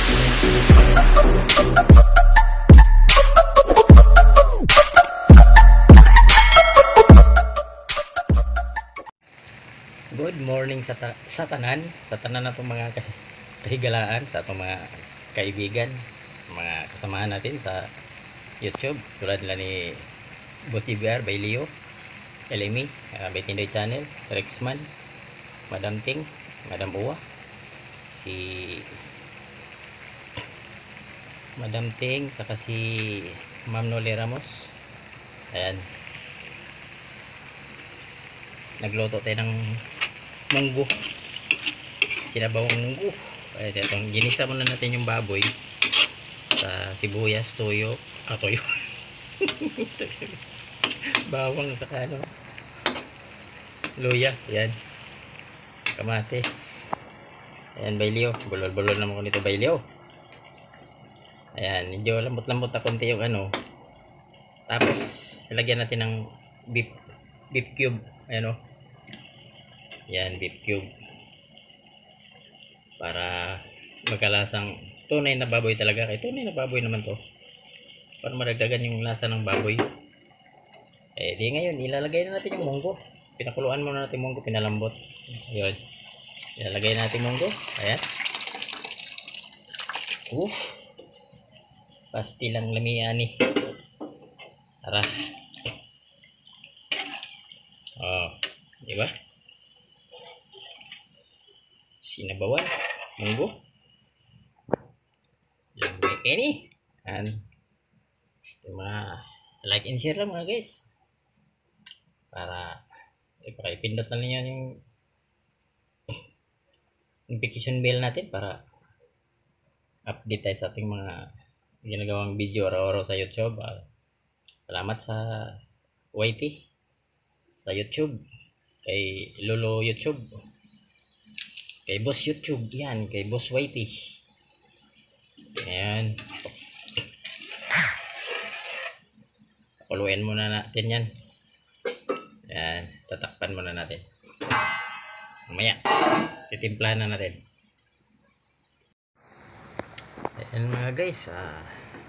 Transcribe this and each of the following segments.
Good morning sa tanan na itong mga kahigalaan, sa itong mga kaibigan, mga kasamahan natin sa YouTube, tulad nila ni Boss JBR, by Leo, LME, Betindoy Channel, Rexman, Madam Ting, Madam Uwa, si Madam Ting, saka si Ma'am Noli Ramos. Ayan, nagluto tayo ng munggo, sinabawang munggo. Ay, itong ginisa muna natin yung baboy sa sibuyas, toyo, toyo bawang, saka luya, yan, kamatis. Ayan, baylio, bulol-bulol naman ko nito, baylio. Ayan, medyo lambot-lambot na konti yung tapos ilagyan natin ng beef cube. Ayan, yan, beef cube, para magkalasang tunay na baboy talaga. Kaya tunay na baboy naman to, para madagdagan yung lasa ng baboy. Di ngayon ilalagay na natin yung munggo. Pinakuluan muna natin munggo, pinalambot. Ayun, ilalagay natin munggo. Ayan, pasti lang lamiani. Tara. Diba? Sinabawan munggo, lambay kayo ni. And like and share lang mga guys, para ipindot na ninyo yung notification bell natin, para update tayo sa ating mga ginagawang video araw-araw sa YouTube. Salamat sa YT, sa YouTube, kay Lolo YouTube, kay Boss YouTube, yan, kay Boss YT. Ayan, pakuluin muna natin yan. Ayan, tatakpan muna natin. Mamaya titimplahan na natin. Ayan mga guys,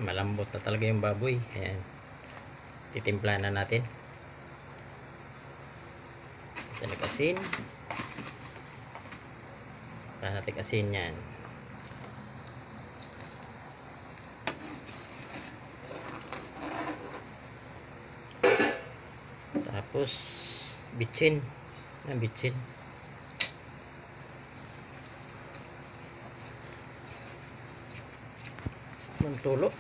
malambot na talaga yung baboy. Ayan, titimplahan na natin. Asin, natin asin yan. Tapos bitsin, bitsin. Mantulo.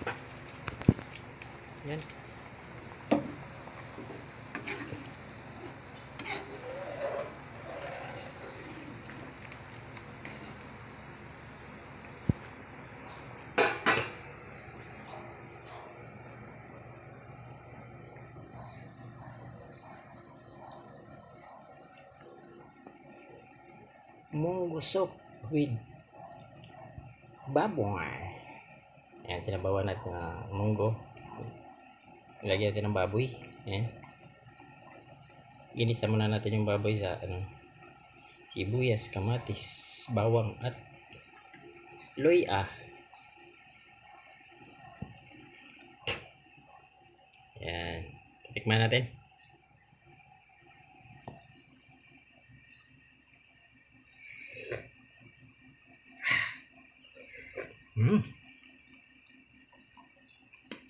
Yan. Munggo soup with baboy. Ayan, sinabawan natin ng munggo, ilagyan natin ng baboy. Ayan, ginisa muna natin yung baboy sa sibuyas, kamatis, bawang at luya. Ayan, tikman natin.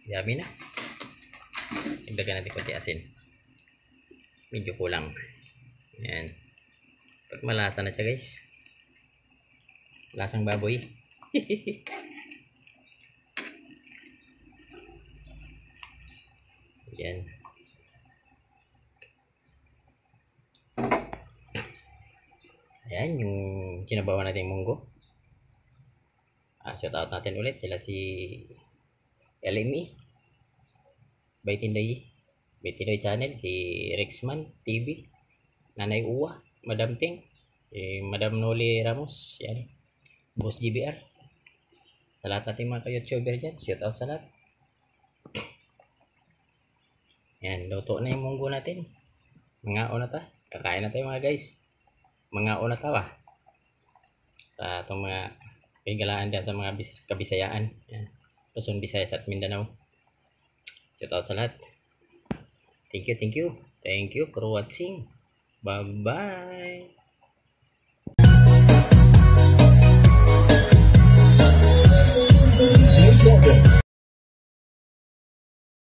Yummy na. Dagdagan natin konti asin, medyo kulang. Ayan, pag malasa na siya guys, lasang baboy. Ayan, ayan yung sinabawan natin munggo. Shout out natin ulit sila si LME, Betindoy Channel, si Rexman TV, Nanay Uwa, Madam Ting, Madam Noli Ramos, yan, Boss JBR. Sa lahat natin mga ka-YouTuber dyan, shout out sa lahat. Yan, luto na yung munggo natin. Mga na ta, kakain na tayo mga guys. Mga na ta sa itong mga kahigalaan dyan sa mga kabisayaan. Yan. Luzon, Visayas at Mindanao. Shout out sa lahat. Thank you for watching. Bye bye.